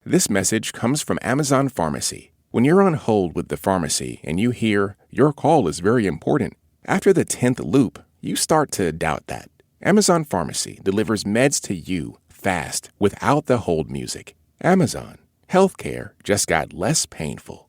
This message comes from Amazon Pharmacy. When you're on hold with the pharmacy and you hear, your call is very important, after the 10th loop, you start to doubt that. Amazon Pharmacy delivers meds to you fast without the hold music. Amazon. Healthcare just got less painful.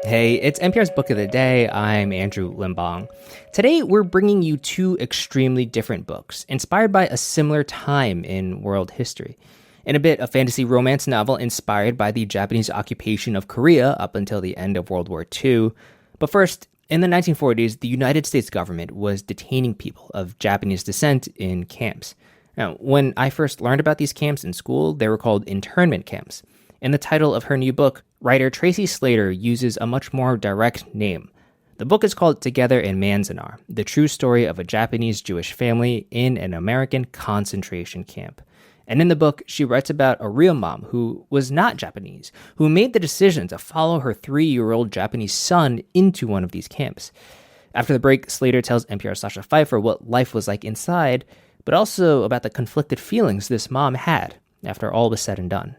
Hey, it's NPR's Book of the Day. I'm Andrew Limbong. Today, we're bringing you two extremely different books, inspired by a similar time in world history. In a bit, a fantasy romance novel inspired by the Japanese occupation of Korea up until the end of World War II. But first, in the 1940s, the United States government was detaining people of Japanese descent in camps. Now, when I first learned about these camps in school, they were called internment camps. In the title of her new book, writer Tracy Slater uses a much more direct name. The book is called Together in Manzanar, the true story of a Japanese Jewish family in an American concentration camp. And in the book, she writes about a real mom who was not Japanese, who made the decision to follow her 3-year-old Japanese son into one of these camps. After the break, Slater tells NPR's Sacha Pfeiffer what life was like inside, but also about the conflicted feelings this mom had after all was said and done.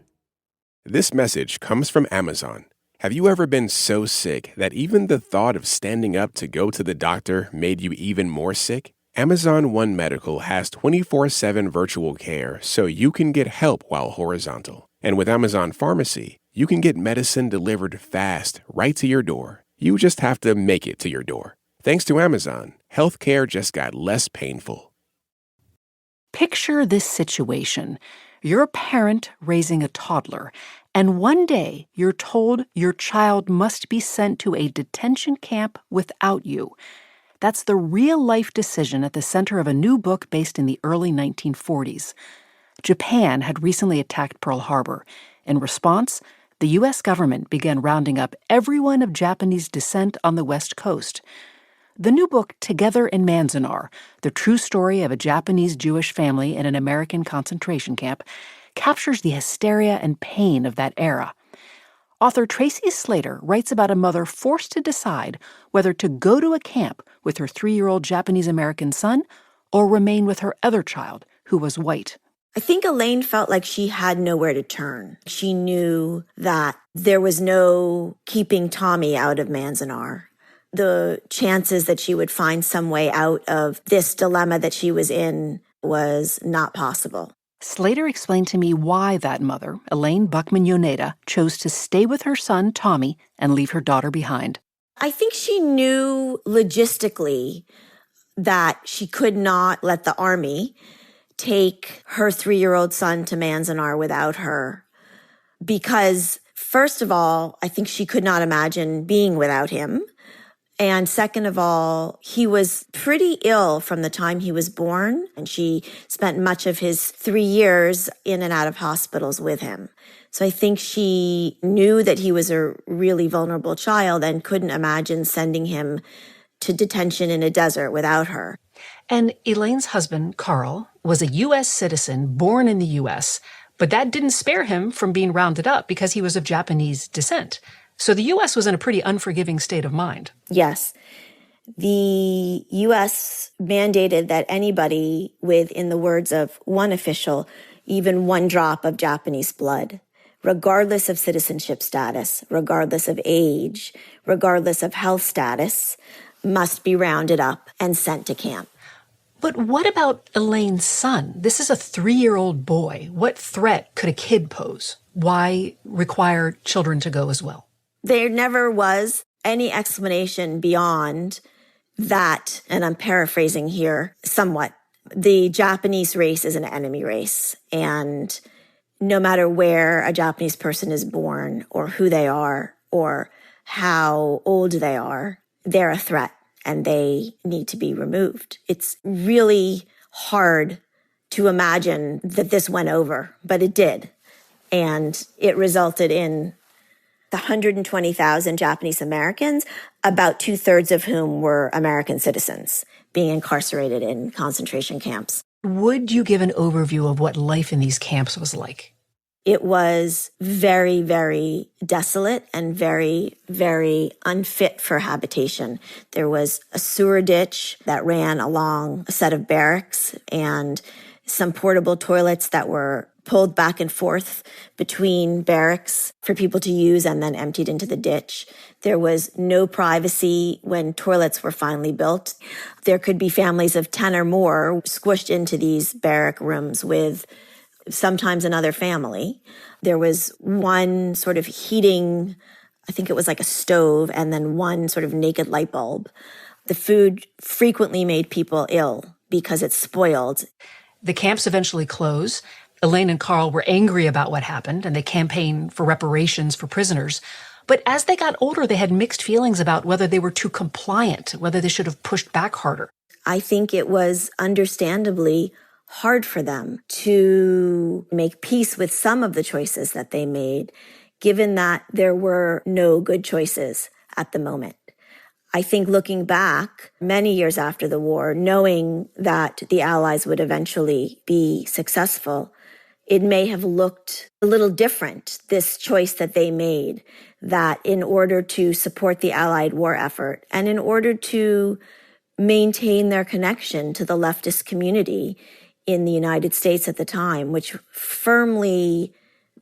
This message comes from Amazon. Have you ever been so sick that even the thought of standing up to go to the doctor made you even more sick? Amazon One Medical has 24/7 virtual care so you can get help while horizontal. And with Amazon Pharmacy, you can get medicine delivered fast right to your door. You just have to make it to your door. Thanks to Amazon, healthcare just got less painful. Picture this situation. You're a parent raising a toddler, and one day you're told your child must be sent to a detention camp without you. That's the real-life decision at the center of a new book based in the early 1940s. Japan had recently attacked Pearl Harbor. In response, the U.S. government began rounding up everyone of Japanese descent on the West Coast. The new book, Together in Manzanar, the true story of a Japanese Jewish family in an American concentration camp, captures the hysteria and pain of that era. Author Tracy Slater writes about a mother forced to decide whether to go to a camp with her 3-year-old Japanese-American son or remain with her other child, who was white. I think Elaine felt like she had nowhere to turn. She knew that there was no keeping Tommy out of Manzanar. The chances that she would find some way out of this dilemma that she was in was not possible. Slater explained to me why that mother, Elaine Buckman-Yoneda, chose to stay with her son, Tommy, and leave her daughter behind. I think she knew logistically that she could not let the Army take her 3-year-old son to Manzanar without her. Because, first of all, I think she could not imagine being without him. And second of all, he was pretty ill from the time he was born, and she spent much of his 3 years in and out of hospitals with him. So I think she knew that he was a really vulnerable child and couldn't imagine sending him to detention in a desert without her. And Elaine's husband, Carl, was a U.S. citizen born in the U.S., but that didn't spare him from being rounded up because he was of Japanese descent. So the U.S. was in a pretty unforgiving state of mind. Yes. The U.S. mandated that anybody with, in the words of one official, even one drop of Japanese blood, regardless of citizenship status, regardless of age, regardless of health status, must be rounded up and sent to camp. But what about Elaine's son? This is a 3-year-old boy. What threat could a kid pose? Why require children to go as well? There never was any explanation beyond that, and I'm paraphrasing here somewhat. The Japanese race is an enemy race, and no matter where a Japanese person is born or who they are or how old they are, they're a threat and they need to be removed. It's really hard to imagine that this went over, but it did. And it resulted in the 120,000 Japanese Americans, about 2/3 of whom were American citizens, being incarcerated in concentration camps. Would you give an overview of what life in these camps was like? It was very, very desolate and very, very unfit for habitation. There was a sewer ditch that ran along a set of barracks and some portable toilets that were pulled back and forth between barracks for people to use and then emptied into the ditch. There was no privacy when toilets were finally built. There could be families of 10 or more squished into these barrack rooms with sometimes another family. There was one sort of heating, I think it was like a stove, and then one sort of naked light bulb. The food frequently made people ill because it's spoiled. The camps eventually close. Elaine and Carl were angry about what happened, and they campaigned for reparations for prisoners. But as they got older, they had mixed feelings about whether they were too compliant, whether they should have pushed back harder. I think it was understandably hard for them to make peace with some of the choices that they made, given that there were no good choices at the moment. I think looking back many years after the war, knowing that the Allies would eventually be successful, it may have looked a little different, this choice that they made, that in order to support the Allied war effort and in order to maintain their connection to the leftist community in the United States at the time, which firmly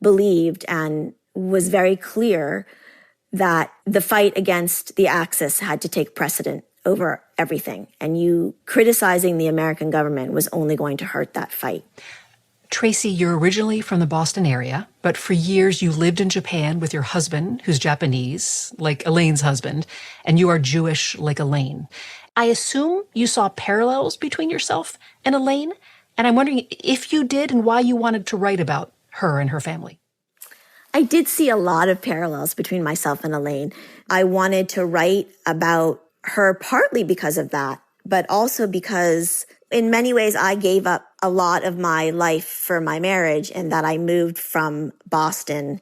believed and was very clear that the fight against the Axis had to take precedent over everything. And you criticizing the American government was only going to hurt that fight. Tracy, you're originally from the Boston area, but for years you lived in Japan with your husband, who's Japanese, like Elaine's husband, and you are Jewish like Elaine. I assume you saw parallels between yourself and Elaine, and I'm wondering if you did and why you wanted to write about her and her family. I did see a lot of parallels between myself and Elaine. I wanted to write about her partly because of that, but also because in many ways I gave up a lot of my life for my marriage, and that I moved from Boston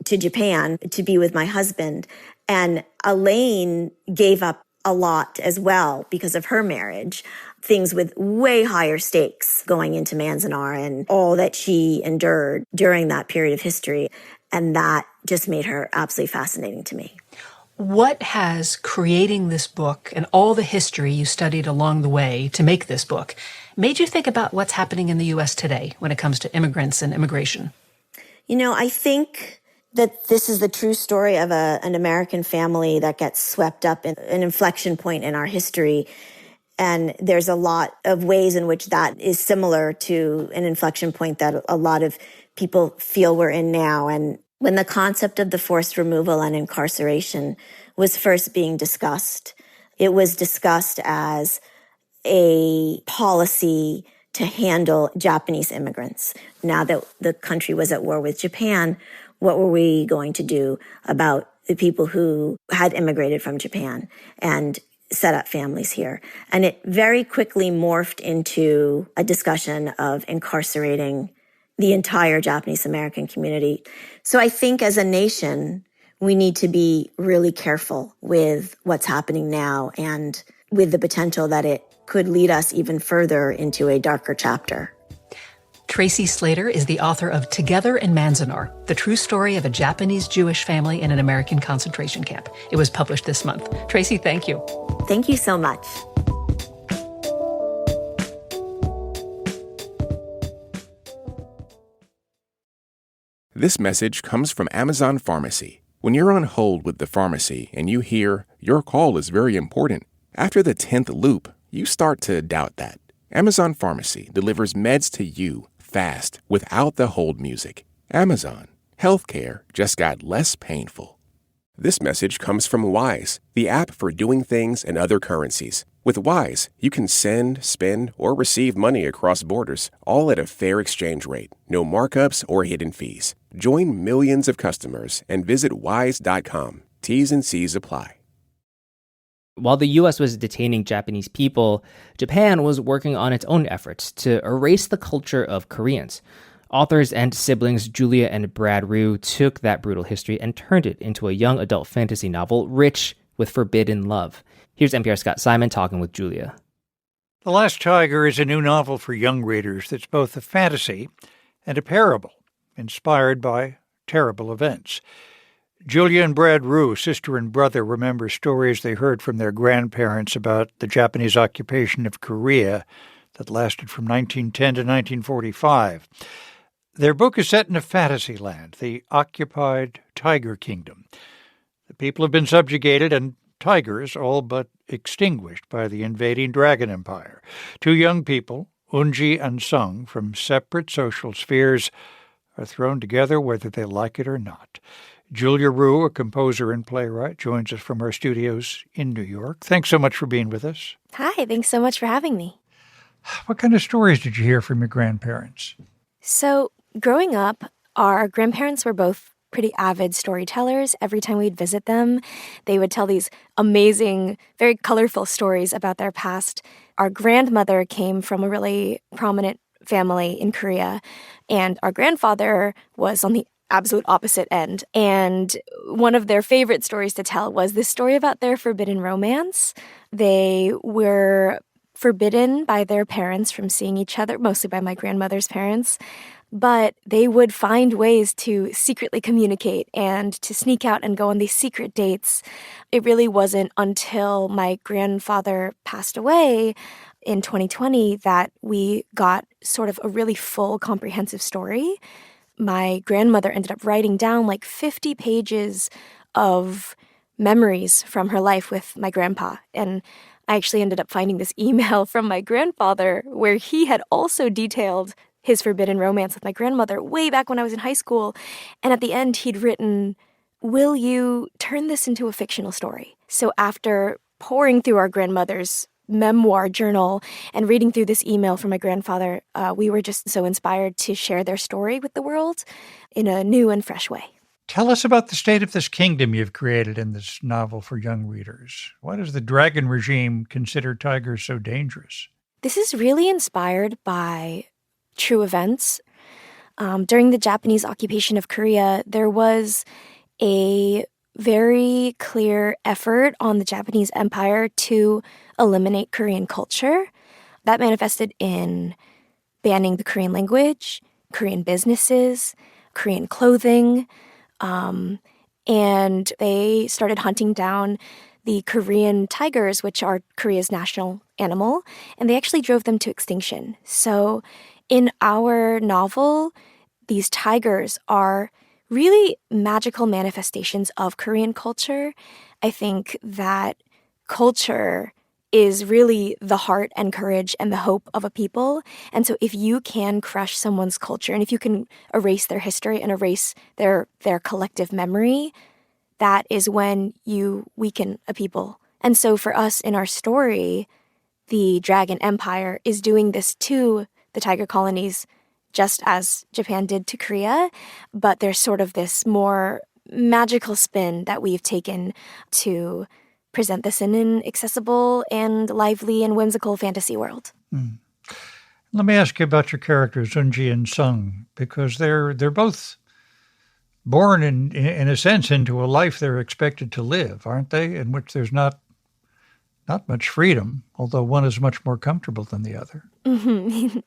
to Japan to be with my husband. And Elaine gave up a lot as well because of her marriage, things with way higher stakes going into Manzanar and all that she endured during that period of history. And that just made her absolutely fascinating to me. What has creating this book and all the history you studied along the way to make this book made you think about what's happening in the U.S. today when it comes to immigrants and immigration? You know, I think that this is the true story of an American family that gets swept up in an inflection point in our history. And there's a lot of ways in which that is similar to an inflection point that a lot of people feel we're in now. And when the concept of the forced removal and incarceration was first being discussed, it was discussed as a policy to handle Japanese immigrants. Now that the country was at war with Japan, what were we going to do about the people who had immigrated from Japan and set up families here? And it very quickly morphed into a discussion of incarcerating the entire Japanese American community. So I think as a nation, we need to be really careful with what's happening now and with the potential that it could lead us even further into a darker chapter. Tracy Slater is the author of Together in Manzanar, the true story of a Japanese Jewish family in an American concentration camp. It was published this month. Tracy, thank you. Thank you so much. This message comes from Amazon Pharmacy. When you're on hold with the pharmacy and you hear, "Your call is very important," after the 10th loop, you start to doubt that. Amazon Pharmacy delivers meds to you fast without the hold music. Amazon. Healthcare just got less painful. This message comes from Wise, the app for doing things in other currencies. With Wise, you can send, spend, or receive money across borders, all at a fair exchange rate. No markups or hidden fees. Join millions of customers and visit wise.com. T's and C's apply. While the U.S. was detaining Japanese people, Japan was working on its own efforts to erase the culture of Koreans. Authors and siblings Julia and Brad Riew took that brutal history and turned it into a young adult fantasy novel rich with forbidden love. Here's NPR's Scott Simon talking with Julia. The Last Tiger is a new novel for young readers that's both a fantasy and a parable, inspired by terrible events. Julia and Brad Riew, sister and brother, remember stories they heard from their grandparents about the Japanese occupation of Korea that lasted from 1910 to 1945. Their book is set in a fantasy land, the occupied Tiger Kingdom. The people have been subjugated and tigers all but extinguished by the invading Dragon Empire. Two young people, Eunji and Sung, from separate social spheres, are thrown together whether they like it or not. Julia Riew, a composer and playwright, joins us from our studios in New York. Thanks so much for being with us. Hi, thanks so much for having me. What kind of stories did you hear from your grandparents? So, growing up, our grandparents were both pretty avid storytellers. Every time we'd visit them, they would tell these amazing, very colorful stories about their past. Our grandmother came from a really prominent family in Korea, and our grandfather was on the absolute opposite end. And one of their favorite stories to tell was this story about their forbidden romance. They were forbidden by their parents from seeing each other, mostly by my grandmother's parents, but they would find ways to secretly communicate and to sneak out and go on these secret dates. It really wasn't until my grandfather passed away in 2020 that we got sort of a really full, comprehensive story. My grandmother ended up writing down like 50 pages of memories from her life with my grandpa. And I actually ended up finding this email from my grandfather where he had also detailed his forbidden romance with my grandmother way back when I was in high school. And at the end, he'd written, "Will you turn this into a fictional story?" So after poring through our grandmother's memoir journal and reading through this email from my grandfather, we were just so inspired to share their story with the world in a new and fresh way. Tell us about the state of this kingdom you've created in this novel for young readers. Why does the dragon regime consider tigers so dangerous? This is really inspired by true events. During the Japanese occupation of Korea, there was a very clear effort on the Japanese Empire to eliminate Korean culture. That manifested in banning the Korean language, Korean businesses, Korean clothing, and they started hunting down the Korean tigers, which are Korea's national animal, and they actually drove them to extinction. So in our novel, these tigers are really magical manifestations of Korean culture. I think that culture is really the heart and courage and the hope of a people. And so if you can crush someone's culture and if you can erase their history and erase their collective memory, that is when you weaken a people. And so for us in our story, the Dragon Empire is doing this to the tiger colonies just as Japan did to Korea, but there's sort of this more magical spin that we've taken to present this in an accessible and lively and whimsical fantasy world. Let me ask you about your characters, Eunji and Sung, because they're both born in a sense into a life they're expected to live, aren't they? In which there's not much freedom, although one is much more comfortable than the other. Mm-hmm.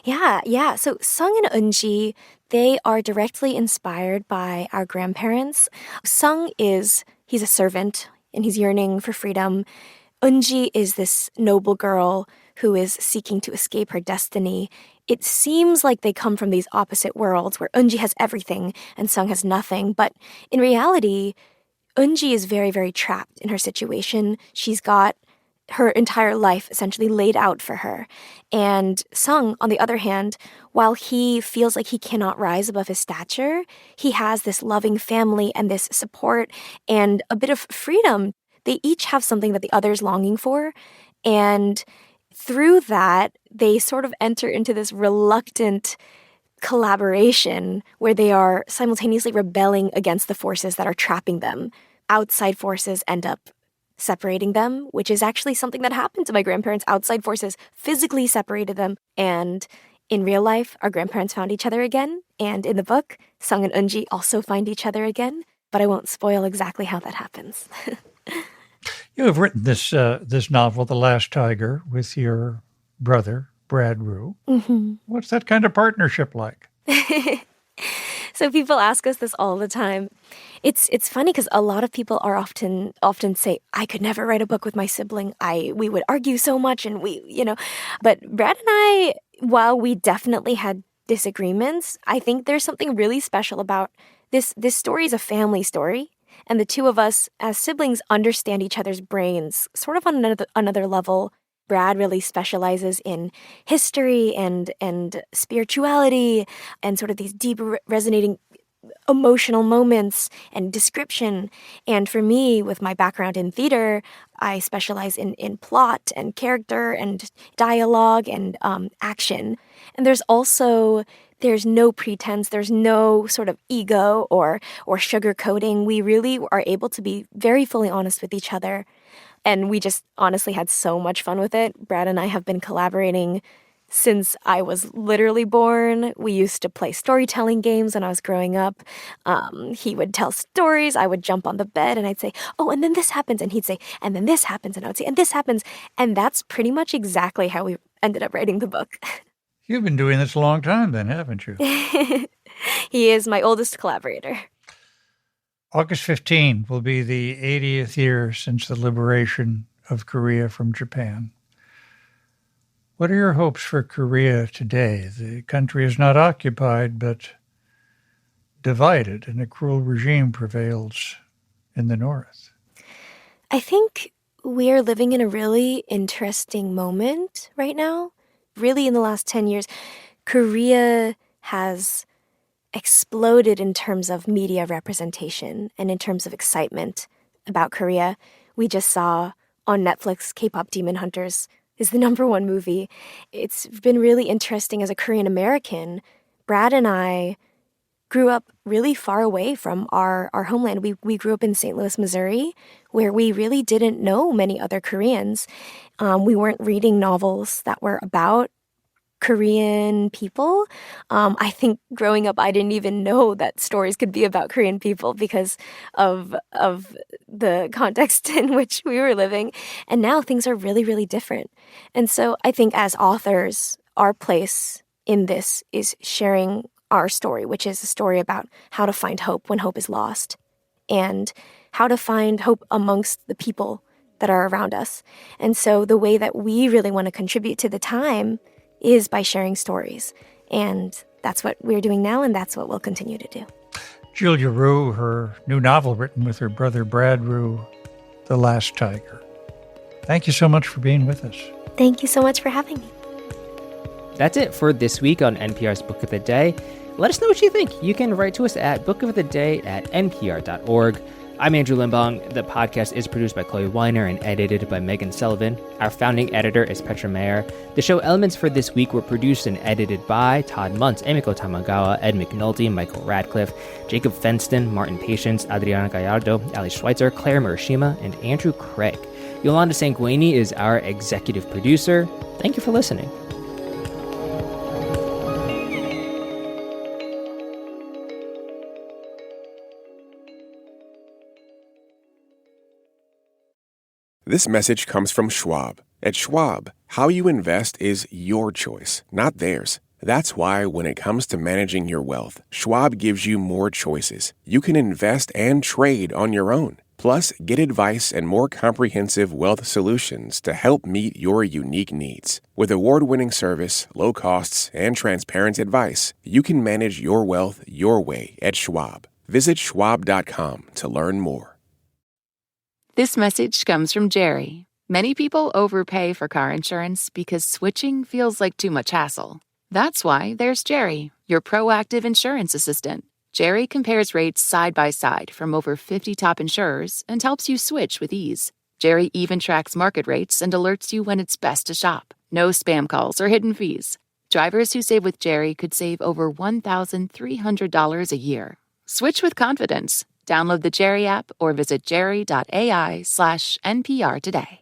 Yeah. So Sung and Eunji, they are directly inspired by our grandparents. Sung he's a servant and he's yearning for freedom. Eunji is this noble girl who is seeking to escape her destiny. It seems like they come from these opposite worlds where Eunji has everything and Sung has nothing. But in reality, Eunji is very, very trapped in her situation. She's got her entire life essentially laid out for her. And Sung, on the other hand, while he feels like he cannot rise above his stature, he has this loving family and this support and a bit of freedom. They each have something that the other is longing for. And through that, they sort of enter into this reluctant collaboration where they are simultaneously rebelling against the forces that are trapping them. Outside forces end up separating them, which is actually something that happened to my grandparents. Outside forces physically separated them. And in real life, our grandparents found each other again. And in the book, Sung and Eunji also find each other again. But I won't spoil exactly how that happens. You have written this novel, The Last Tiger, with your brother, Brad Riew. Mm-hmm. What's that kind of partnership like? So people ask us this all the time. It's funny because a lot of people are often say, I could never write a book with my sibling. We would argue so much and but Brad and I, while we definitely had disagreements, I think there's something really special about this. This story is a family story, and the two of us as siblings understand each other's brains sort of on another level. Brad really specializes in history and spirituality and sort of these deep resonating emotional moments and description. And for me, with my background in theater, I specialize in plot and character and dialogue and action. And there's no pretense, there's no sort of ego or sugarcoating. We really are able to be very fully honest with each other. And we just honestly had so much fun with it. Brad and I have been collaborating since I was literally born. We used to play storytelling games when I was growing up. He would tell stories. I would jump on the bed and I'd say, oh, and then this happens. And he'd say, and then this happens. And I would say, and this happens. And that's pretty much exactly how we ended up writing the book. You've been doing this a long time then, haven't you? He is my oldest collaborator. August 15 will be the 80th year since the liberation of Korea from Japan. What are your hopes for Korea today? The country is not occupied, but divided, and a cruel regime prevails in the north. I think we are living in a really interesting moment right now. Really, in the last 10 years, Korea has exploded in terms of media representation and in terms of excitement about Korea. We just saw on Netflix, K-pop Demon Hunters is the #1 movie. It's been really interesting as a Korean American. Brad and I grew up really far away from our homeland. We grew up in St. Louis, Missouri, where we really didn't know many other Koreans. We weren't reading novels that were about Korean people. I think growing up, I didn't even know that stories could be about Korean people because of the context in which we were living. And now things are really, really different. And so I think as authors, our place in this is sharing our story, which is a story about how to find hope when hope is lost and how to find hope amongst the people that are around us. And so the way that we really want to contribute to the time is by sharing stories. And that's what we're doing now, and that's what we'll continue to do. Julia Riew, her new novel written with her brother Brad Riew, The Last Tiger. Thank you so much for being with us. Thank you so much for having me. That's it for this week on NPR's Book of the Day. Let us know what you think. You can write to us at bookoftheday@npr.org. I'm Andrew Limbong. The podcast is produced by Chloe Weiner and edited by Megan Sullivan. Our founding editor is Petra Mayer. The show elements for this week were produced and edited by Todd Muntz, Emiko Tamagawa, Ed McNulty, Michael Radcliffe, Jacob Fenston, Martin Patience, Adriana Gallardo, Ali Schweitzer, Claire Murashima, and Andrew Craig. Yolanda Sanguini is our executive producer. Thank you for listening. This message comes from Schwab. At Schwab, how you invest is your choice, not theirs. That's why when it comes to managing your wealth, Schwab gives you more choices. You can invest and trade on your own. Plus, get advice and more comprehensive wealth solutions to help meet your unique needs. With award-winning service, low costs, and transparent advice, you can manage your wealth your way at Schwab. Visit schwab.com to learn more. This message comes from Jerry. Many people overpay for car insurance because switching feels like too much hassle. That's why there's Jerry, your proactive insurance assistant. Jerry compares rates side by side from over 50 top insurers and helps you switch with ease. Jerry even tracks market rates and alerts you when it's best to shop. No spam calls or hidden fees. Drivers who save with Jerry could save over $1,300 a year. Switch with confidence. Download the Jerry app or visit jerry.ai/NPR today.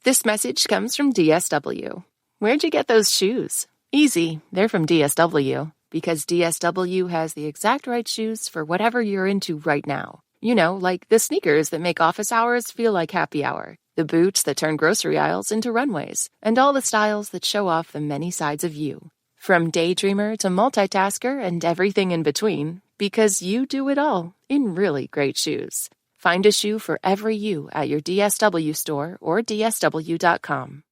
This message comes from DSW. Where'd you get those shoes? Easy, they're from DSW. Because DSW has the exact right shoes for whatever you're into right now. You know, like the sneakers that make office hours feel like happy hour, the boots that turn grocery aisles into runways, and all the styles that show off the many sides of you. From daydreamer to multitasker and everything in between, because you do it all in really great shoes. Find a shoe for every you at your DSW store or DSW.com.